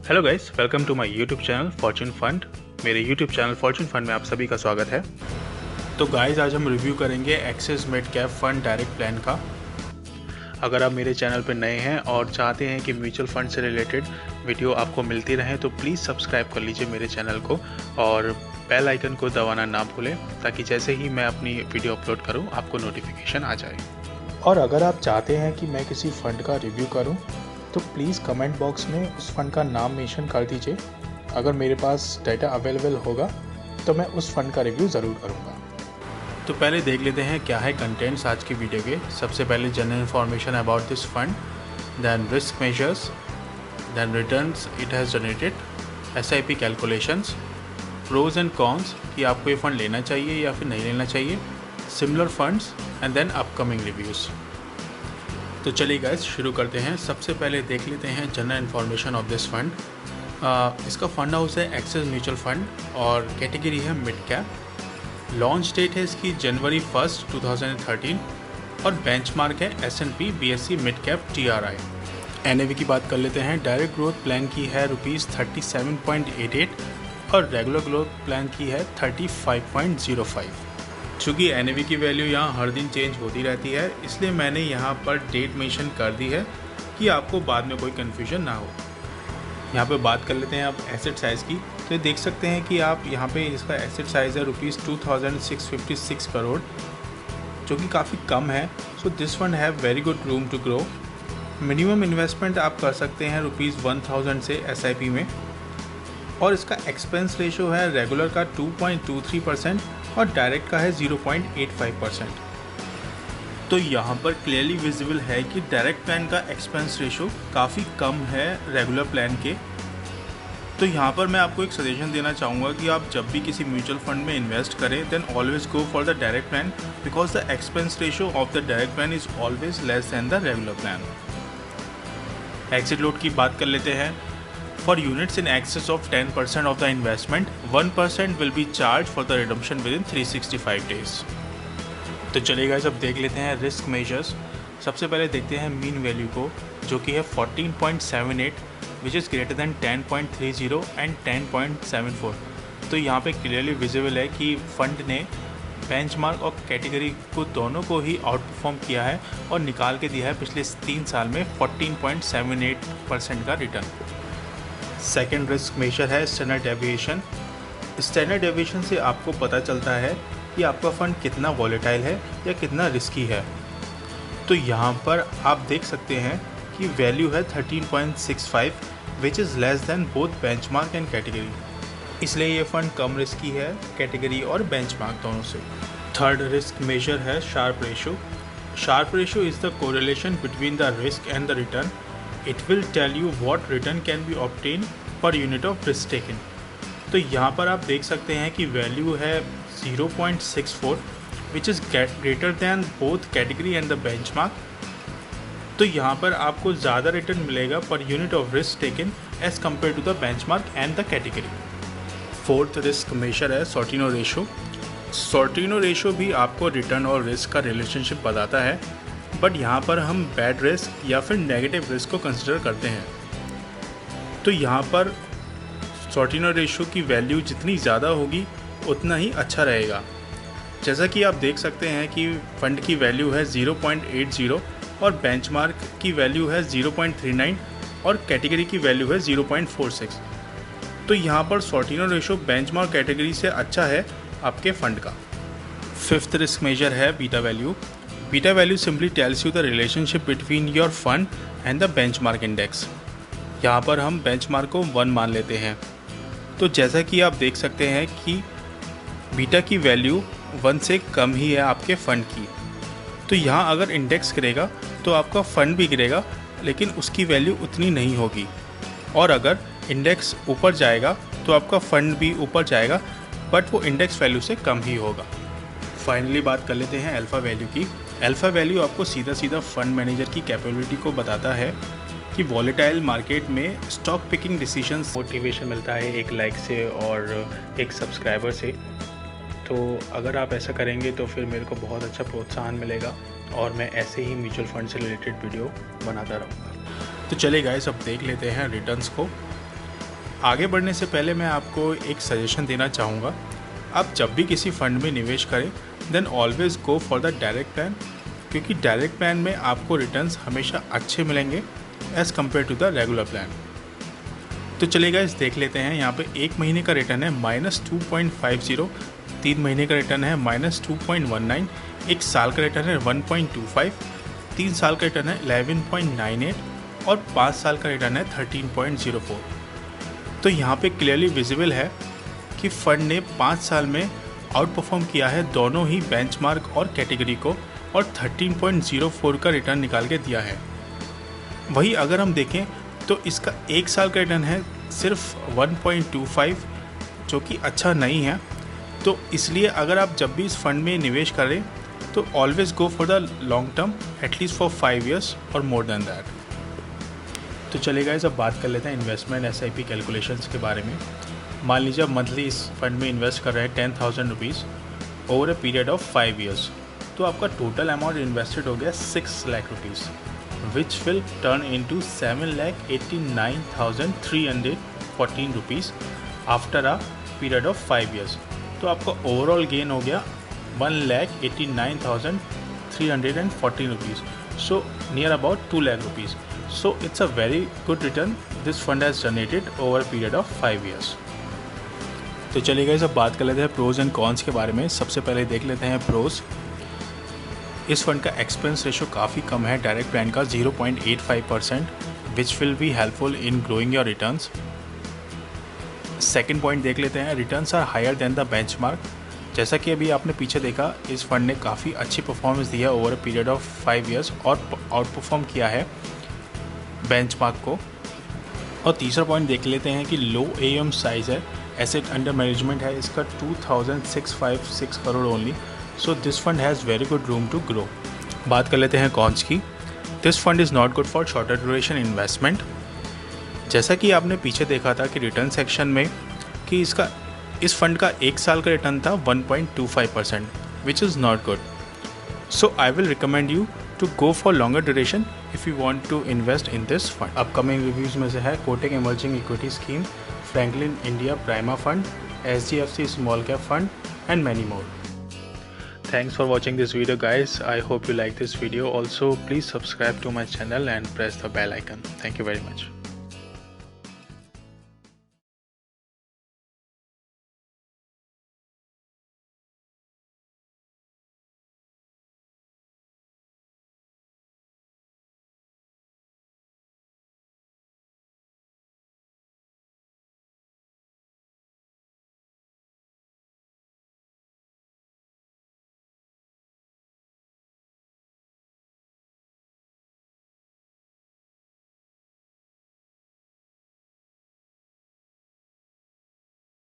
Hello guys, welcome to my YouTube channel fortune fund. मेरे YouTube channel fortune fund में आप सभी का स्वागत है। तो गाइस, आज हम रिव्यू करेंगे axis mid cap fund direct plan का। अगर आप मेरे चैनल पर नए हैं और चाहते हैं कि म्यूचुअल फंड से रिलेटेड वीडियो आपको मिलती रहे तो प्लीज़ सब्सक्राइब कर लीजिए मेरे चैनल को और बेल आइकन को दबाना ना भूलें, ताकि जैसे ही मैं अपनी वीडियो अपलोड करूं आपको नोटिफिकेशन आ जाए। और अगर आप चाहते हैं कि मैं किसी फ़ंड का रिव्यू करूं तो प्लीज़ कमेंट बॉक्स में उस फ़ंड का नाम मेंशन कर दीजिए। अगर मेरे पास डाटा अवेलेबल होगा तो मैं उस फ़ंड का रिव्यू ज़रूर करूंगा। तो पहले देख लेते हैं क्या है कंटेंट्स आज की वीडियो के। सबसे पहले general information about this fund, then risk measures, then returns it has generated, SIP calculations, pros and cons कि आपको ये फ़ंड लेना चाहिए या फिर नहीं लेना चाहिए, similar funds and then upcoming reviews. तो चलिए गाइस, शुरू करते हैं। सबसे पहले देख लेते हैं general information of this fund. इसका फंड हाउस है एक्सिस म्यूचुअल फंड और कैटेगरी है मिड कैप। लॉन्च डेट है इसकी जनवरी 1, 2013 और बेंचमार्क है S&P BSE mid cap TRI। NAV की बात कर लेते हैं। डायरेक्ट ग्रोथ प्लान की है ₹37.88 और रेगुलर ग्रोथ प्लान की है 35.05। चूँकि NAV की वैल्यू यहाँ हर दिन चेंज होती रहती है, इसलिए मैंने यहाँ पर डेट मेंशन कर दी है कि आपको बाद में कोई कन्फ्यूजन ना हो। यहाँ पे बात कर लेते हैं आप एसेट साइज़ की। तो ये देख सकते हैं कि आप यहाँ पे इसका एसेट साइज़ है ₹2656 करोड़, जो कि काफ़ी कम है। So this fund have very good room to grow. Minimum investment आप कर सकते हैं ₹1000 से SIP में, और इसका एक्सपेंस रेशो है रेगुलर का 2.23% और डायरेक्ट का है 0.85%। तो यहाँ पर क्लियरली विजिबल है कि डायरेक्ट प्लान का एक्सपेंस रेशो काफ़ी कम है रेगुलर प्लान के। तो यहाँ पर मैं आपको एक सजेशन देना चाहूँगा कि आप जब भी किसी म्यूचुअल फंड में इन्वेस्ट करें then always go for the direct plan, because the expense ratio of the direct plan is always less than the regular plan. Exit load की बात कर लेते हैं। For units in excess of 10% of the investment, 1% will be charged for the redemption within 365 days. तो चलिए guys, अब देख लेते हैं रिस्क मेजर्स। सबसे पहले देखते हैं मीन वैल्यू को, जो कि है 14.78, which is greater than 10.30 and 10.74। तो यहाँ पे क्लियरली विजिबल है कि फंड ने बेंचमार्क और कैटेगरी को दोनों को ही आउट परफॉर्म किया है और निकाल के दिया है पिछले 3 साल में 14.78% का रिटर्न। सेकेंड रिस्क मेजर है स्टैंडर्ड डेविएशन। स्टैंडर्ड डेविएशन से आपको पता चलता है कि आपका फंड कितना वॉलेटाइल है या कितना रिस्की है। तो यहाँ पर आप देख सकते हैं कि वैल्यू है 13.65, which is less than both benchmark and category. इसलिए ये फंड कम रिस्की है कैटेगरी और बेंचमार्क दोनों से। थर्ड रिस्क मेजर है Sharpe ratio. Sharpe ratio is the correlation between the risk and the return. It will tell you what return can be obtained per unit of risk taken। तो यहाँ पर आप देख सकते हैं कि वैल्यू है 0.64, which is greater than both category and the benchmark। तो यहाँ पर आपको ज़्यादा रिटर्न मिलेगा पर unit of risk taken as compare to the benchmark and the category. Fourth risk measure है सॉर्टिनो रेशो। सॉर्टिनो रेशो भी आपको रिटर्न और रिस्क का रिलेशनशिप बताता है, बट यहाँ पर हम बैड रिस्क या फिर नेगेटिव रिस्क को कंसिडर करते हैं। तो यहाँ पर सॉर्टिनो रेशो की वैल्यू जितनी ज़्यादा होगी उतना ही अच्छा रहेगा। जैसा कि आप देख सकते हैं कि फंड की वैल्यू है 0.80 और बेंचमार्क की वैल्यू है 0.39 और कैटेगरी की वैल्यू है 0.46। तो यहाँ पर सॉर्टिनो रेशो बेंचमार्क कैटेगरी से अच्छा है आपके फंड का। फिफ्थ रिस्क मेजर है beta value. Beta value simply tells you the relationship between your fund and the benchmark index। यहाँ पर हम benchmark को 1 मान लेते हैं। तो जैसा कि आप देख सकते हैं कि बीटा की वैल्यू 1 से कम ही है आपके फंड की। तो यहाँ अगर इंडेक्स गिरेगा तो आपका फंड भी गिरेगा, लेकिन उसकी वैल्यू उतनी नहीं होगी, और अगर इंडेक्स ऊपर जाएगा तो आपका फंड भी ऊपर जाएगा, बट वो इंडेक्स वैल्यू से कम ही होगा। फाइनली बात कर लेते हैं अल्फ़ा वैल्यू की। अल्फ़ा वैल्यू आपको सीधा सीधा फंड मैनेजर की कैपेबिलिटी को बताता है कि वॉलेटाइल मार्केट में स्टॉक पिकिंग डिसीजंस। मोटिवेशन मिलता है एक लाइक से और एक सब्सक्राइबर से। तो अगर आप ऐसा करेंगे तो फिर मेरे को बहुत अच्छा प्रोत्साहन मिलेगा और मैं ऐसे ही म्यूचुअल फंड से रिलेटेड वीडियो बनाता रहूँगा। तो चलिए गाइस, अब देख लेते हैं रिटर्न्स को। आगे बढ़ने से पहले मैं आपको एक सजेशन देना चाहूँगा, आप जब भी किसी फंड में निवेश करें then always go for the direct plan, क्योंकि डायरेक्ट प्लान में आपको रिटर्न्स हमेशा अच्छे मिलेंगे as compare to the regular plan. तो चलिए गाइस देख लेते हैं। यहाँ पे 1 महीने का रिटर्न है -2.50, 3 महीने का रिटर्न है -2.19, 1 साल का रिटर्न है 1.25, 3 साल का रिटर्न है 11.98 और 5 साल का रिटर्न है 13.04। तो यहाँ पे क्लियरली विजिबल है कि फंड ने 5 साल में आउट परफॉर्म किया है दोनों ही बेंचमार्क और कैटेगरी को, और 13.04 का रिटर्न निकाल के दिया है। वही अगर हम देखें तो इसका 1 साल का रिटर्न है सिर्फ 1.25, जो कि अच्छा नहीं है। तो इसलिए अगर आप जब भी इस फंड में निवेश करें तो always go for the long term, at least for 5 years और मोर देन दैट। तो चलिए गाइस अब बात कर लेते हैं इन्वेस्टमेंट SIP कैलकुलेशंस के बारे में। मान लीजिए आप मंथली इस फंड में इन्वेस्ट कर रहे हैं 10,000 rupees over a period of 5 years, तो आपका टोटल अमाउंट इन्वेस्टेड हो गया 6 lakh rupees, which will turn into 7,89,314 rupees after a period of 5 years। तो आपका ओवरऑल गेन हो गया 1,89,314 rupees, so near about 2 lakh rupees। So it's a very good return this fund has generated over a period of 5 years। तो चलिए guys अब बात कर लेते हैं प्रोज एंड कॉन्स के बारे में। सबसे पहले देख लेते हैं प्रोज। इस फंड का एक्सपेंस रेशो काफ़ी कम है डायरेक्ट प्लान का 0.85%, which will be helpful in growing your returns. Second point देख लेते हैं, returns are higher than the benchmark. जैसा कि अभी आपने पीछे देखा, इस फंड ने काफ़ी अच्छी परफॉर्मेंस दी है over a period of 5 years और आउट परफॉर्म किया है बेंचमार्क को। और तीसरा पॉइंट देख लेते हैं कि लो AUM साइज़ है, एसेट अंडर मैनेजमेंट है इसका 2,656 crore only, so this fund has very good room to grow. बात कर लेते हैं कॉन्स की। This fund is not good for shorter duration investment. जैसा कि आपने पीछे देखा था कि रिटर्न सेक्शन में कि इस फंड का 1 साल का रिटर्न था 1.25%, which is not good. So I will recommend you to go for longer duration if you want to invest in this fund. Upcoming reviews में से है Kotak emerging equity scheme, Franklin India Prima fund, SGFC small cap fund and many more. Thanks for watching this video guys. I hope you like this video. Also please subscribe to my channel and press the bell icon. Thank you very much.